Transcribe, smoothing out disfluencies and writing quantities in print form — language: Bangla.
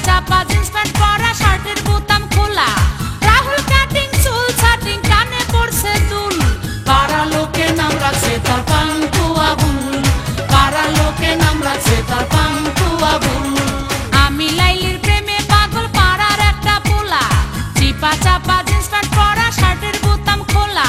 চাপা জিন্স প্যান্ট পরা, শার্টের বোতাম খোলা। রাহুল কাটিং, চুল ছাটিং, কানে পড়ছে দুল। পাড়া লোকে নাম রাখছে তার পান্টু আবুল, পাড়া লোকে নাম রাখছে তার পান্টু আবুল। আমি লাইলির প্রেমে পাগল, পাড়ার একটা পোলা। চিপা চাপা জিন্স প্যান্ট পরা, শার্টের বোতাম খোলা।